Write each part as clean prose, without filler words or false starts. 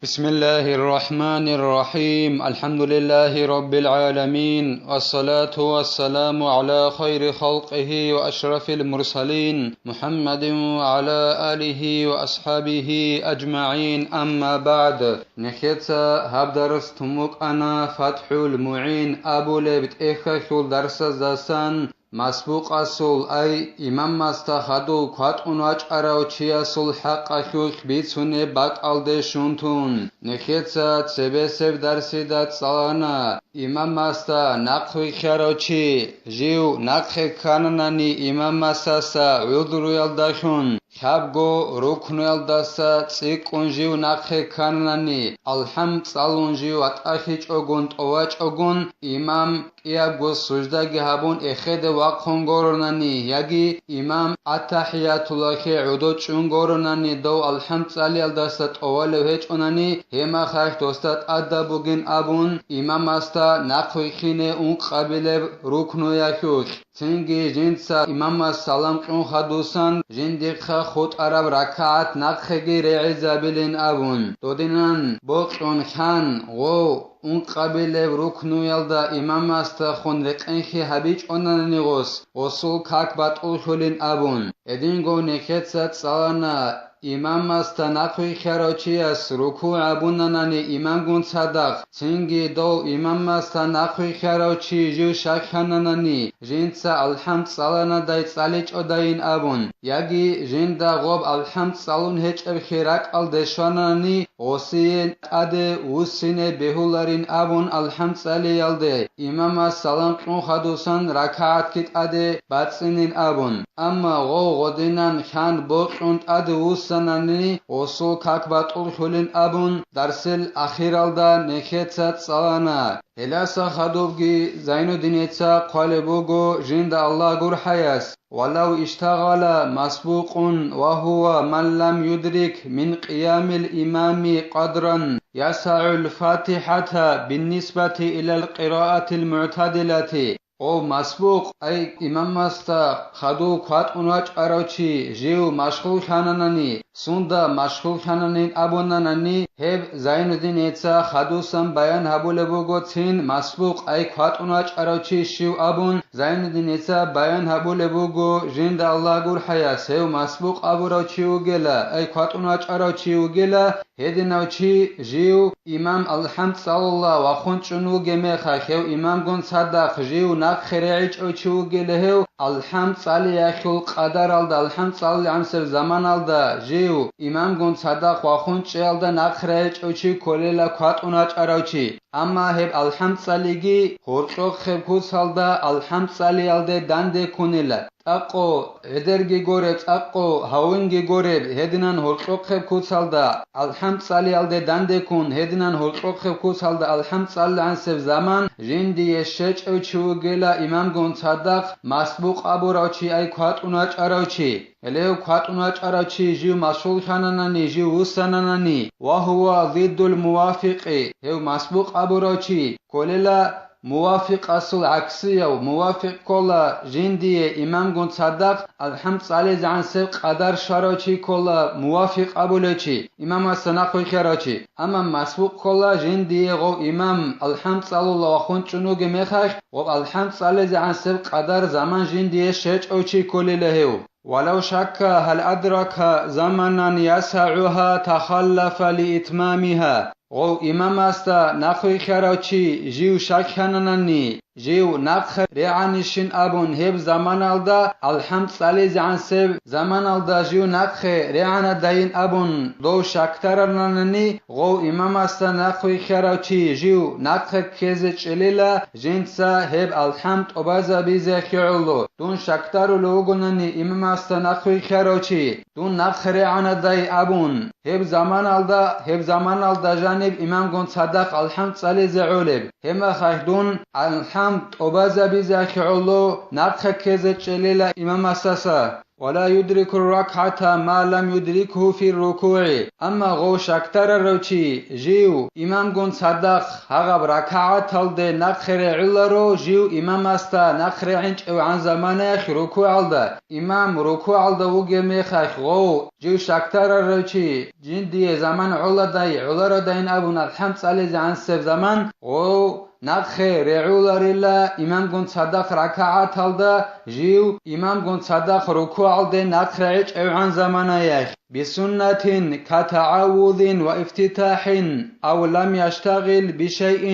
بسم الله الرحمن الرحيم الحمد لله رب العالمين والصلاة والسلام على خير خلقه وأشرف المرسلين محمد وعلى آله وأصحابه أجمعين أما بعد نخيتsa هب درس تموك أنا فتح المعين أبو لبت إخشول درس زاسان مسبوق أصول أي إمام مستخدو قط أنواج أراوچي أصول حق أشوخ بيتسوني باك ألده شونتون نخيتsa تسبسف درسي دات صلانا إمام مستا نقوي خراوچي جيو نقخي كانناني إمام مستاسا عذرو يلداشون خابگو ركن يلداسا تسيقون جيو نقخي كانناني الحمد صالون جيو أتأخيج أغون تواج أغون إمام إيابگو سجدگي هابون إخيد وقخون غورناني ياگي إمام التحيات الله عدو چون غورناني دو الحمد صالي يلداسا تولو هيج أناني هما خاش دوستات أدبوگين أبون إمام مستا نقوي خيني اون قبيل ركنو يشوش تنگي جنسا إمام سلام قون خدوسان جندق خود عرب ركعت نقخي رعزا بلين أبون دودنان بوقون خان غو اون قبيل ركنو يلدا إمام مستا خون رقنخي حبيج أناني غوس غسول كاك باتقل خلين أبون ادينگو نكتسات سالانا إمام مستا نقوي خراوچياس ركوع أبوناناني إمام گون صدق تنگي دو إمام مستا نقوي خراوچي جو شاكحناناني جنسا الحمد صلانا داي صاليج أداين أبون ياگي جندا غوب الحمد صالون هيج ابخيراك الدشواناني غسين أده وسين بهولارين أبون الحمد صالي يلده إمام سلام قون خدوسان ركعت كت أده باتسنين أبون أما غو غدينان خان بوقوند أده وسناني غسول كاكبات الخلين أبون درسل أخير الدا نخيتسات صلانا هلاسا خدوبگي زينو دينيتسا قالبوغو جند الله gur حياس ولو اشتغل مسبوق وهو من لم يدرك من قيام الإمام قدرا يسع الفاتحة بالنسبة إلى القراءة المعتدلة او مسبوق أي إمام مستا خدو قات أنواج أراوچي جيو مشغول خاناناني سوندا مشغول خانانين أبوناناني هب زين الدين إتسا خدوسان بيان هبولبوغو تين مسبوق أي قات أنواج أراوچي شيو أبون زين الدين إتسا بيان هبولبوغو جند الله gur حياس هو مسبوق أبو راوچي وغلا أي قات أنواج أراوچي وغلا هدناوچي جيو إمام الحمد صلى الله وخونچنو گمخا خيو إمام گون صدق جيو خريج او چوگله الحمد صالي يخل قدر الد الحمد صالي عنصر زمان الد جيو امام گون صدق واخون چالد نخريج او چي كوللا قات اوناچ اراوچي اما هب الحمد صاليگي خورچو خبكوس الد الحمد صالي الد دنده كونيلا اقو ادرگي گورب اقو هاونگي گورب هدنان هورچو خبكوس الد الحمد صالي الد دنده كون هدنان هورچو خبكوس الد الحمد صالي عنصر زمان جندي شچ او چوگلا امام گون صدق مسبوق ابو راوچي اي قات اوناچ اراوچي اليو قات اوناچ اراوچي جيو مشغول خاناناني جيو وسناناني وهو ضد الموافق هو مسبوق ابو راوچي كوللا موافق أصل عكسية وموافق كلا جندية إمام گون صدق الحمد صالي زعن سبق قدر شراوچي كلا موافق أبولوچي إمام السناقوي خراوچي أما مسبوق كلا جندية غو إمام الحمد صلى الله وخون چنوغ مخش و الحمد صالي زعن سبق قدر زمان جندية شج اوچي كولي لهيو ولو شك هل أدرك زمنا يسعها تخلف لإتمامها غو إمام استا نخوي خراوچي جيو شاكحناناني جيو نخ ريعنشين أبون هب زمان الدا الحمد صالي زعن سب زمان الدا جيو نخ ريعنا داين أبون دو شاكتراناني غو إمام استا نخوي خراوچي جيو نخ كيزج إليلا جنسا هب الحمد أبازا بيزي خيعلو دون شاكتارو لوغناني إمام استا نخوي خراوچي دون نخ ريعنا داي أبون هب زمان الدا جانب إمام گون صدق الحمد صالي زعولب هما خايدون الحمد أبازا بيزاكي علو نقخ كيزة چليلا إمام أساسا ولا يدرك الركعة ما لم يدركه في الركوع أما غوش أكتر روشي جيو إمام قن صدق هغب ركعة تلد نخر علرو جيو إمام استا نخر عنج او عن زمانه ركوع الدا إمام ركوع الدا وقميخ غو جيو شكتر روشي جندي زمان علر داين أبو الحمد عليه عن سف زمان غو نخر رعولر الله إمام قن صدق ركعة تلد جيو إمام قن صدق ركوع الدا نخر عنج او عن زمانه بسنة كتعوذ وافتتاح أو لم يشتغل بشيء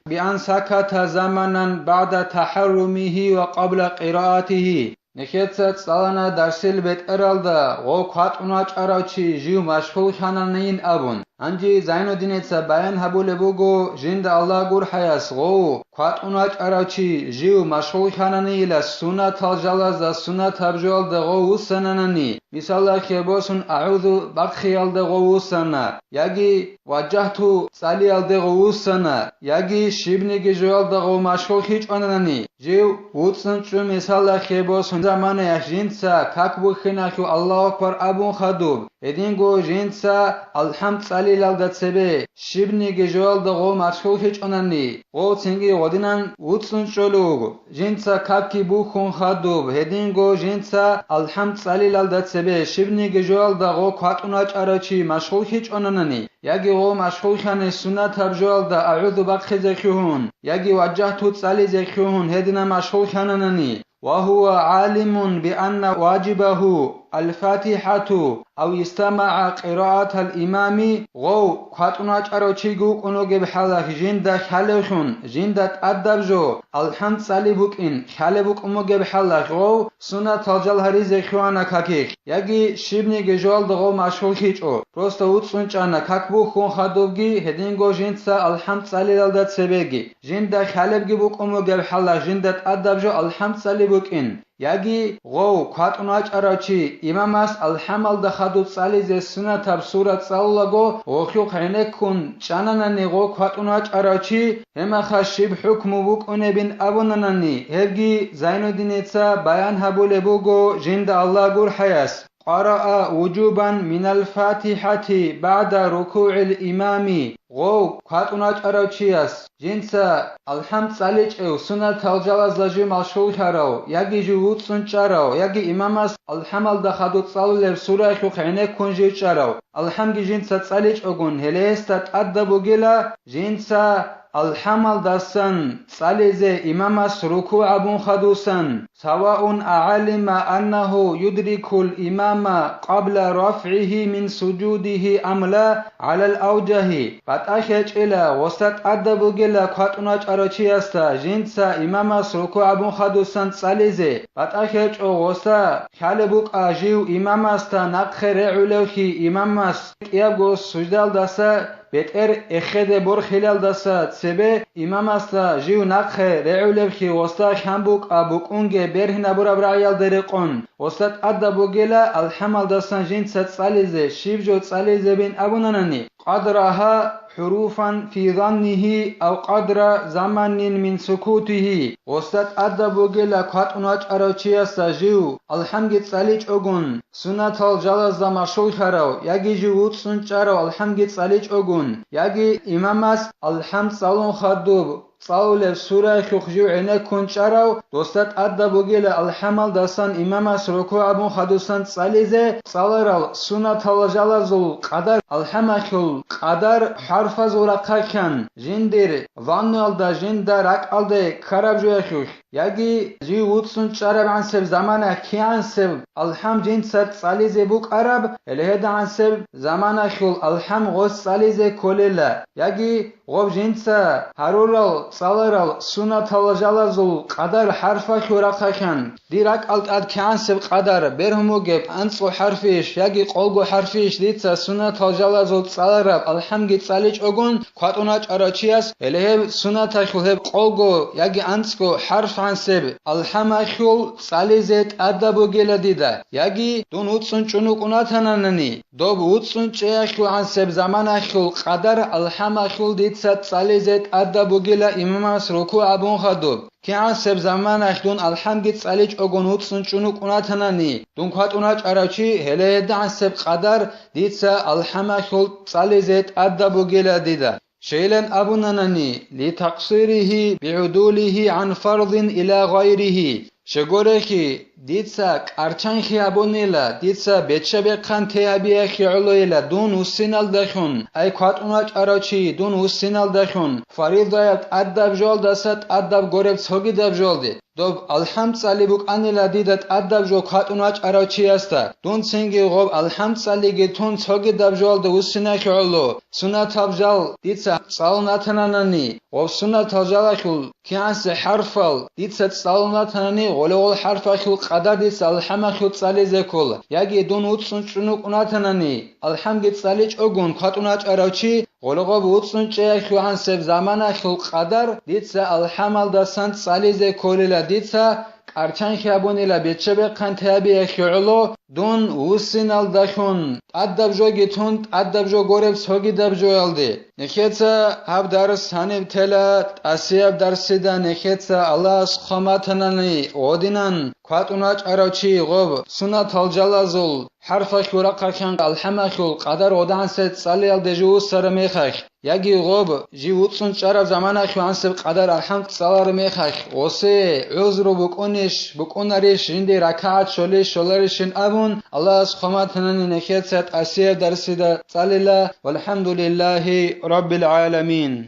بأن سكت زمنا بعد تحرمه وقبل قراءته نخيتت صالنا درسل بيت ارالدا غو قطعنا چاراچي جيو مشغول خانانين أبون انجي زين الدين بيان هبول بوغو جند الله غور حياس غو قطعنا چاراچي جيو مشغول خاناني لا سنة الجلاز سنة تبجول دغو سننني مثال خيبوسن اعوذ بخيال دغو سنة ياغي وجهتو صاليال دغو سنة ياغي شيبنيگي جول دغو مشغول هيچ اننني جيو وصنچ مثال خيبوسن زمان يجنسا كاكبو خناخو الله اكبر ابون خدوب ادينگو جنسا الحمد صاليال دتسبه شيبنيگي جول دغو مشغول هيچ انني غو سينگي ودينان وصنچلو جنسا كاكي بو خون خدوب ادينگو جنسا الحمد صاليال دتسبه شيبنيگي جول دغو قطعنا چاراچي مشغول هيچ انني ياغي غو مشغول خانه سنت ابجول دا اعوذ بخزخون ياغي وجهتو صالي زخون هدنا مشغول خاننني وهو عالم بأن واجبه الفاتحة أو يستمع قراءة الإمام غو قطعنا چاراچيگو قنوگه بحالك جند خالخون جندت أدبجو الحمد صليبوك إن خالبوك أموگه بحالك غو سنة الجلهري زخوانا كاكيك ياگي شبني جوال دغو مشغول خيچو просто وطسونچانا كاكبو خون خدوبگي هدينگو جندسا الحمد صليل دات سبگي جند خالبگي بوك أموگه بحالك جندت أدبجو الحمد صليبوك إن ياگي غو قطعنا چاراچي إماماس الحمل دخدو صاليز سنة تب سورة صلغو وخيو خينك كون چاننني غو قطعنا چاراچي هما خشيب حكم بوك بين أبوننني هرگي زين الدين بيان هبول بوغو جند الله غور حياس قرأ وجوبا من الفاتحة بعد ركوع الإمام غو قطعنا چاراچياس جنسا الحمد صاليچ او سنة الجلاز لجي مشغول خارو ياگي جوود سنچارو ياگي إماماس الحمل دخدو صالو سورة خو خينك كونجي چارو الحمد جنسا صاليچ اوگون هليستات أدبو گلا جنسا الحمل دستن صاليز إماماس ركوع ابون خدوسن سواء أعلم أنه يدرك الإمام قبل رفعه من سجوده أم لا على الأوجه باتاخيچ إلا وستات أدبو گلا قطعنا چاراچي استا جنسا إماماس ركوع ابون خدوسن صاليز باتاخيچ او وستا خالبوك آجيو إماماس تا نقخر علوخي إماماس يابگو سجدال دستا بيتر اخد بور خلال دستا سبه إمام استا جيو نقخ رعولب خي وستا خنبوك ابوك اونگه برهن بور ابرعيال درقون وستات أدبو گلا الحمل دستان جنسا صاليزه شيبجو صاليزه بين أبونانني قدرها حروفا في ظنه أو قدر زمن من سكوته وستات أدبو گلا قطعنا چاراچي استا جيو الحمد صاليچ اوگون سنة الجلاز مشغول خارو ياگي جوود سنچارو الحمد صاليچ اوگون ياگي إماماس الحمد صالون خدوب صاول سورة خخجو عينك كونچارو دوستات أدبو گلا الحمل دستان إماماس ركوع ابون خدوسان صاليزه صالرال سنة الجلازل قدر الحمخل قدر حرف زورقاكن جندر ظنال دا جندر رك alde karabjoyخوخ ياگي جي وودسون چارب عن سب زمانه كيان سب الحم جنسات صاليزه بوك عرب الهد عن سب زمانه خل الحم غوث صاليزه كوليلا ياگي غوب جنسا هرورال صالرال سنة الجلازل قدر حرفا خورقاكن ديرك اد كيان سب قدر برهمو گب انصو حرفيش ياگي قولگو حرفيش ديتسا سنة الجلازل صالرب الحم گيت صاليچ اوگون قطعنا چاراچياس اله سنة خل قولگو ياگي انصو حرف عن سب الحماخول صالزت أدبوجيلا ديدا يجي دون وتسون شنوك وناتنانني دوب وتسون شيخو عن سب زمان أخول قدر الحماخول ديتسات صالزت أدبوجيلا إمامس ركوع أبون خدوب كان سب زمان أخدون الحمد صالج أجون وتسون شنوك وناتناني دون قات وناج أراچي هلا عن سب قدر ديتسا الحماخول صالزت أدبوجيلا ديدا شيلن أبونانني لتقصيره بعدوله عن فرض إلى غيره شغورخي ديتسا أرچانخي أبونيلا ديتسا بيتشبه قانتي أبيخي علويلا دون وسينال دخون أي قاتوناج أراچي دون وسينال دخون فريضايات أدب جول دست أدب غورب سوغي دب جول دي دوب الحمد صالبوك أنيلا ديدت أدب جو قاتوناج أراچي أستا دون سنگي غوب الحمد صاليگي تون سوغي دب جول دو وسيناخي علو سنة تبجال ديتسا صالناتنانني غوب سنة تبجالخول كيانس حرفل ديتسا صالناتنانني غولغول حرفخول قدر ديتسا الحمخول صاليزي كول ياگي دون وتسون چنوك وناتناني الحمد صاليج أغون قاتوناج أراچي غولغوب وتسون چيخو عن سب زمان خول قدر ديتسا الحمل دسان صاليزي كوليلا ديتسا أرچان خيابونيلا بيتشبه قنتابي خيعلو دون وسينال دخون أدب جو گيتون أدب جو غورب سوگي دب جو يلدي نخيتسا هب درس هنب تلا أسياب درسيدا نخيتسا الله سخماتناني ودينان قاتوناج أراچي غوب سنة تلجلازول حرف خورا كان الحمخول قدر ودان ست صاليال دجو سرميخخ ياگي غوب جيوتسون شرف زمان خوانسب قدر الحمد صلار ميخخ وسي عذر بكونش بكوناريش رندي ركعت شولارشن ابون الله سبحانه نخيت ست اسير درسيدا صلى الله والحمد لله رب العالمين.